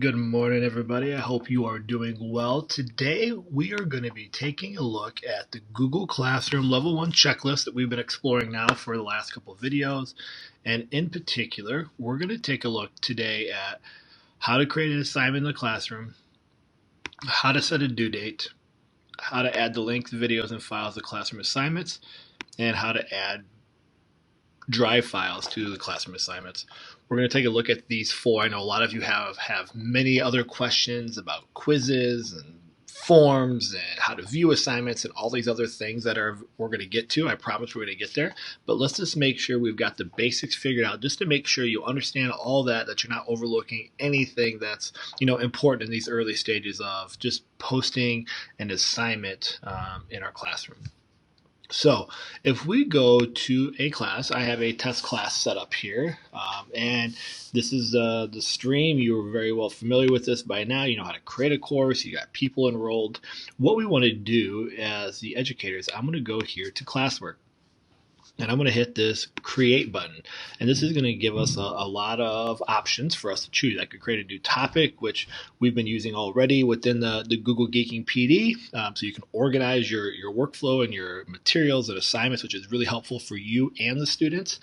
Good morning, everybody. I hope you are doing well. Today, we are going to be taking a look at the Google Classroom Level 1 checklist that we've been exploring now for the last couple of videos. And in particular, we're going to take a look today at how to create an assignment in the classroom, how to set a due date, how to add the linked videos and files to classroom assignments, and how to add drive files to the classroom assignments. We're going to take a look at these four. I know a lot of you have many other questions about quizzes and forms and how to view assignments and all these other things that we're going to get to. I promise we're going to get there. But let's just make sure we've got the basics figured out, just to make sure you understand all that you're not overlooking anything that's important in these early stages of just posting an assignment in our classroom. So if we go to a class, I have a test class set up here, and this is the stream. You're very well familiar with this by now. You know how to create a course. You got people enrolled. What we want to do as the educators, I'm going to go here to classwork. And I'm going to hit this create button. And this is going to give us a lot of options for us to choose. I could create a new topic, which we've been using already within the Google Geeking PD. So you can organize your workflow and your materials and assignments, which is really helpful for you and the students.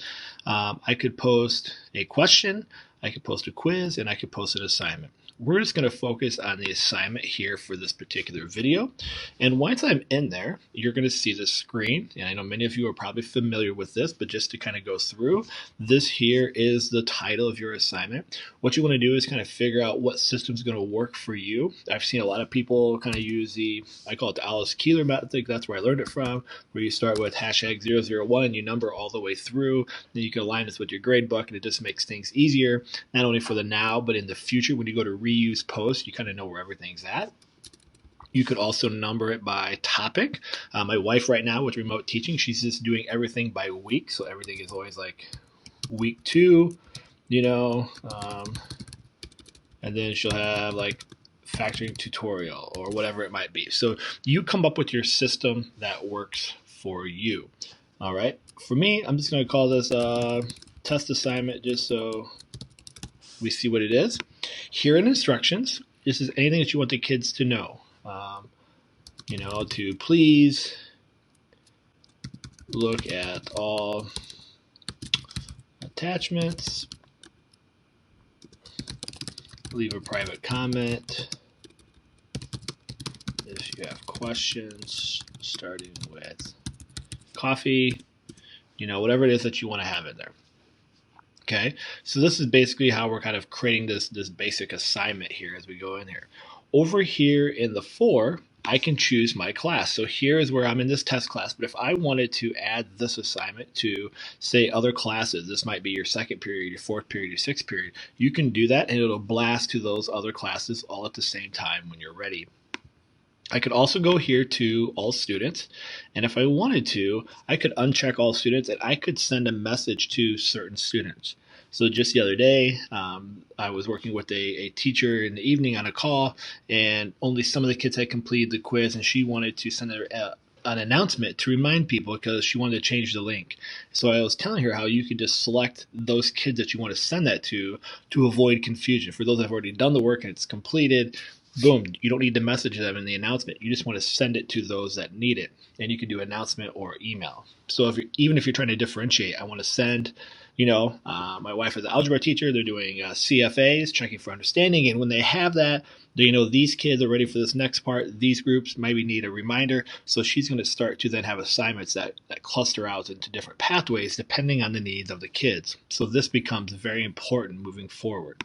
I could post a question, I could post a quiz, and I could post an assignment. We're just going to focus on the assignment here for this particular video. And once I'm in there, you're going to see the screen. And I know many of you are probably familiar with this, but just to kind of go through, this here is the title of your assignment. What you want to do is kind of figure out what system is going to work for you. I've seen a lot of people kind of use I call it the Alice Keeler method. That's where I learned it from, where you start with #001 and you number all the way through. Then you can align this with your grade book, and it just makes things easier, not only for the now, but in the future when you go to reuse post, you kind of know where everything's at. You could also number it by topic. My wife right now with remote teaching, she's just doing everything by week. So everything is always like week 2, and then she'll have like factoring tutorial or whatever it might be. So you come up with your system that works for you. All right. For me, I'm just going to call this test assignment just so we see what it is. Here in instructions, this is anything that you want the kids to know. To please look at all attachments, leave a private comment if you have questions, starting with coffee, whatever it is that you want to have in there. Okay, so this is basically how we're kind of creating this basic assignment here as we go in here. Over here in the 4, I can choose my class. So here is where I'm in this test class, but if I wanted to add this assignment to, say, other classes, this might be your 2nd period, your 4th period, your 6th period, you can do that and it'll blast to those other classes all at the same time when you're ready. I could also go here to all students, and if I wanted to, I could uncheck all students and I could send a message to certain students. So just the other day, I was working with a teacher in the evening on a call, and only some of the kids had completed the quiz, and she wanted to send an announcement to remind people because she wanted to change the link. So I was telling her how you could just select those kids that you want to send that to avoid confusion. For those that have already done the work and it's completed, boom, you don't need to message them in the announcement. You just want to send it to those that need it. And you can do announcement or email. So even if you're trying to differentiate, I want to send, my wife is an algebra teacher. They're doing CFAs, checking for understanding. And when they have that, these kids are ready for this next part. These groups maybe need a reminder. So she's going to start to then have assignments that cluster out into different pathways depending on the needs of the kids. So this becomes very important moving forward.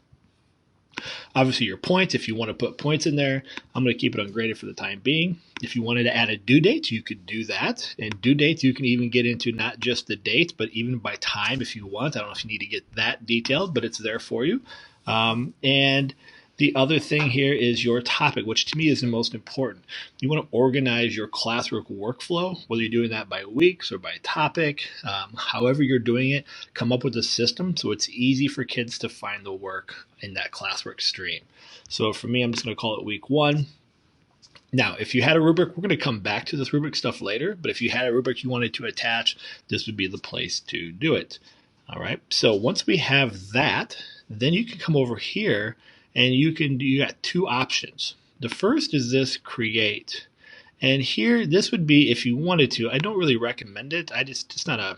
Obviously, your points, if you want to put points in there, I'm going to keep it ungraded for the time being. If you wanted to add a due date, you could do that. And due dates, you can even get into not just the dates, but even by time if you want. I don't know if you need to get that detailed, but it's there for you. And the other thing here is your topic, which to me is the most important. You want to organize your classwork workflow, whether you're doing that by weeks or by topic, however you're doing it, come up with a system so it's easy for kids to find the work in that classwork stream. So for me, I'm just going to call it week 1. Now, if you had a rubric, we're going to come back to this rubric stuff later, but if you had a rubric you wanted to attach, this would be the place to do it. All right, so once we have that, then you can come over here and you got two options. The first is this create. And here, this would be if you wanted to. I don't really recommend it. It's not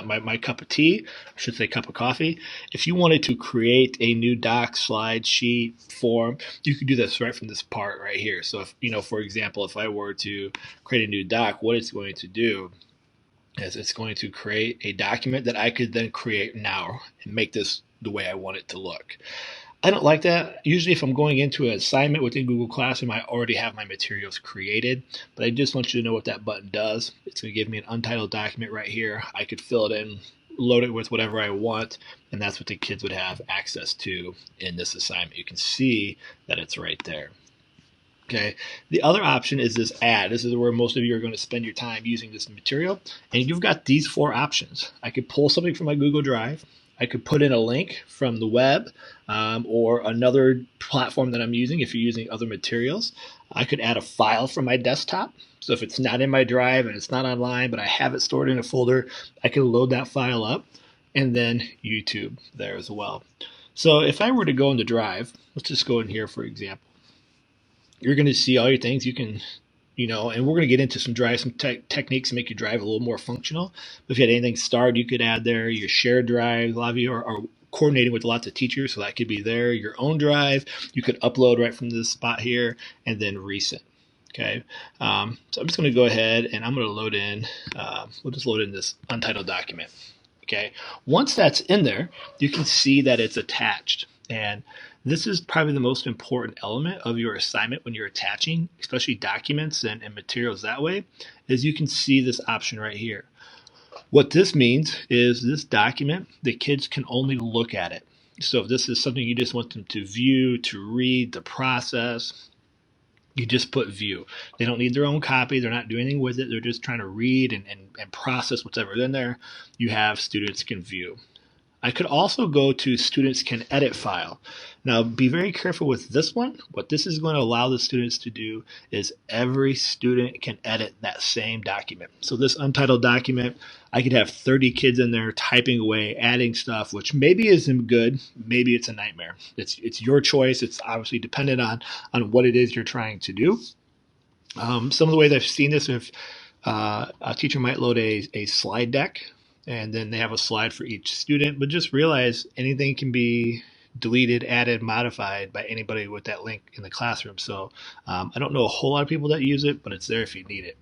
my cup of tea. I should say cup of coffee. If you wanted to create a new doc, slide, sheet, form, you could do this right from this part right here. So if, for example, if I were to create a new doc, what it's going to do is it's going to create a document that I could then create now and make this the way I want it to look. I don't like that. Usually if I'm going into an assignment within Google Classroom, I already have my materials created, but I just want you to know what that button does. It's going to give me an untitled document right here. I could fill it in, load it with whatever I want, and that's what the kids would have access to in this assignment. You can see that it's right there. Okay. The other option is this add. This is where most of you are going to spend your time using this material. And you've got these four options. I could pull something from my Google Drive. I could put in a link from the web or another platform that I'm using if you're using other materials. I could add a file from my desktop. So if it's not in my drive and it's not online, but I have it stored in a folder, I can load that file up, and then YouTube there as well. So if I were to go into Drive, let's just go in here for example. You're going to see all your things. You can, and we're going to get into some techniques to make your drive a little more functional. But if you had anything starred, you could add there your shared drive. A lot of you are coordinating with lots of teachers, so that could be there. Your own drive, you could upload right from this spot here, and then recent. Okay, so I'm just going to go ahead and I'm going to load in. We'll just load in this untitled document. Okay, once that's in there, you can see that it's attached, and this is probably the most important element of your assignment when you're attaching, especially documents and materials that way, is you can see this option right here. What this means is this document, the kids can only look at it. So if this is something you just want them to view, to read, to process, you just put view. They don't need their own copy. They're not doing anything with it. They're just trying to read and process whatever's in there. You have students can view. I could also go to students can edit file. Now be very careful with this one. What this is going to allow the students to do is every student can edit that same document. So this untitled document, I could have 30 kids in there typing away, adding stuff, which maybe isn't good, maybe it's a nightmare. It's your choice. It's obviously dependent on what it is you're trying to do. Some of the ways I've seen this, if a teacher might load a slide deck, and then they have a slide for each student, but just realize anything can be deleted, added, modified by anybody with that link in the classroom. So I don't know a whole lot of people that use it, but it's there if you need it.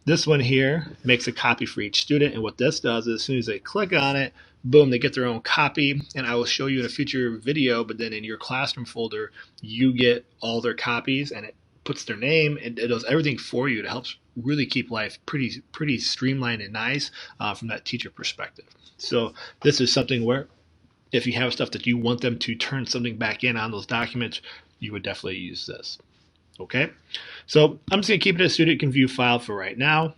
This one here makes a copy for each student, and what this does is as soon as they click on it, boom, they get their own copy, and I will show you in a future video, but then in your classroom folder, you get all their copies, and it puts their name, and it does everything for you. It helps really keep life pretty streamlined and nice from that teacher perspective. So this is something where if you have stuff that you want them to turn something back in on those documents, you would definitely use this. Okay, so I'm just going to keep it as student can view file for right now.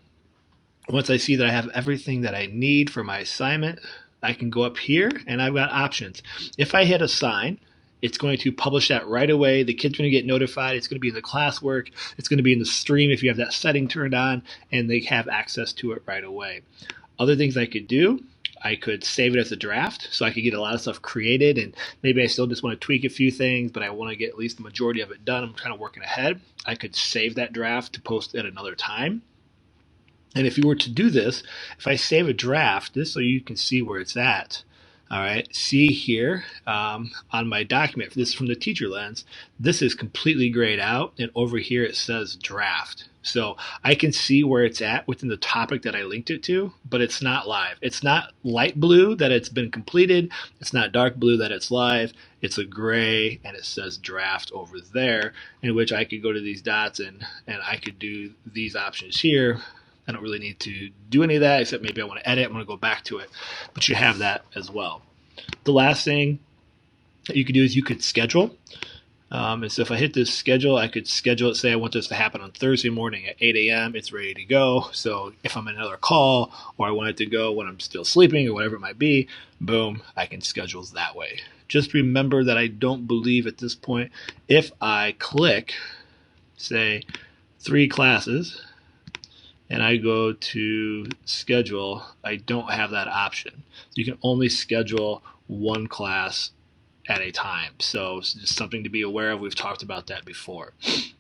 Once I see that I have everything that I need for my assignment, I can go up here and I've got options. If I hit assign, it's going to publish that right away. The kid's going to get notified. It's going to be in the classwork. It's going to be in the stream if you have that setting turned on, and they have access to it right away. Other things I could do, I could save it as a draft, so I could get a lot of stuff created, and maybe I still just want to tweak a few things, but I want to get at least the majority of it done. I'm kind of working ahead. I could save that draft to post at another time. And if you were to do this, if I save a draft, this so you can see where it's at. All right, see here on my document, this is from the teacher lens, this is completely grayed out, and over here it says draft. So I can see where it's at within the topic that I linked it to, but it's not live. It's not light blue that it's been completed. It's not dark blue that it's live. It's a gray, and it says draft over there, in which I could go to these dots and I could do these options here. I don't really need to do any of that, except maybe I want to edit. I'm going to go back to it, but you have that as well. The last thing that you could do is you could schedule. And so if I hit this schedule, I could schedule it. Say I want this to happen on Thursday morning at 8 a.m. It's ready to go. So if I'm in another call, or I want it to go when I'm still sleeping or whatever it might be, boom, I can schedule that way. Just remember that I don't believe at this point, if I click, say, 3 classes, and I go to schedule, I don't have that option. So you can only schedule one class at a time. So it's just something to be aware of. We've talked about that before.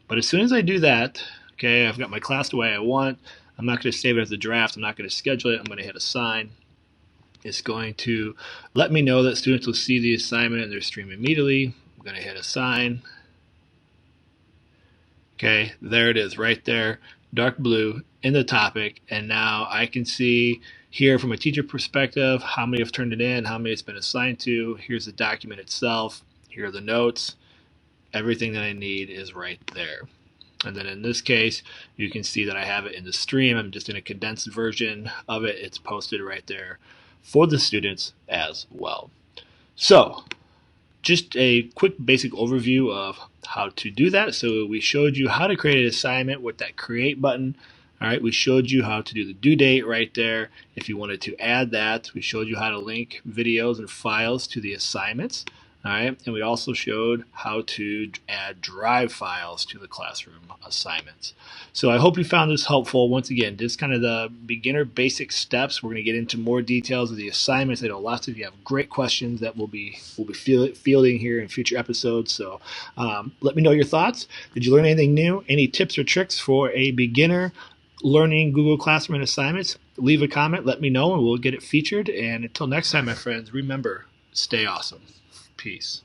But as soon as I do that, okay, I've got my class the way I want. I'm not going to save it as a draft. I'm not going to schedule it. I'm going to hit assign. It's going to let me know that students will see the assignment in their stream immediately. I'm going to hit assign. Okay, there it is right there, dark blue in the topic. And now I can see here from a teacher perspective how many have turned it in, how many it's been assigned to. Here's the document itself. Here are the notes. Everything that I need is right there. And then in this case, you can see that I have it in the stream. I'm just in a condensed version of it. It's posted right there for the students as well. So just a quick basic overview of how to do that. So we showed you how to create an assignment with that create button. All right, we showed you how to do the due date right there. If you wanted to add that, we showed you how to link videos and files to the assignments. All right, and we also showed how to add drive files to the classroom assignments. So I hope you found this helpful. Once again, just kind of the beginner basic steps. We're going to get into more details of the assignments. I know lots of you have great questions that we'll be fielding here in future episodes. So let me know your thoughts. Did you learn anything new? Any tips or tricks for a beginner learning Google Classroom and assignments? Leave a comment. Let me know, and we'll get it featured. And until next time, my friends, remember, stay awesome. Peace.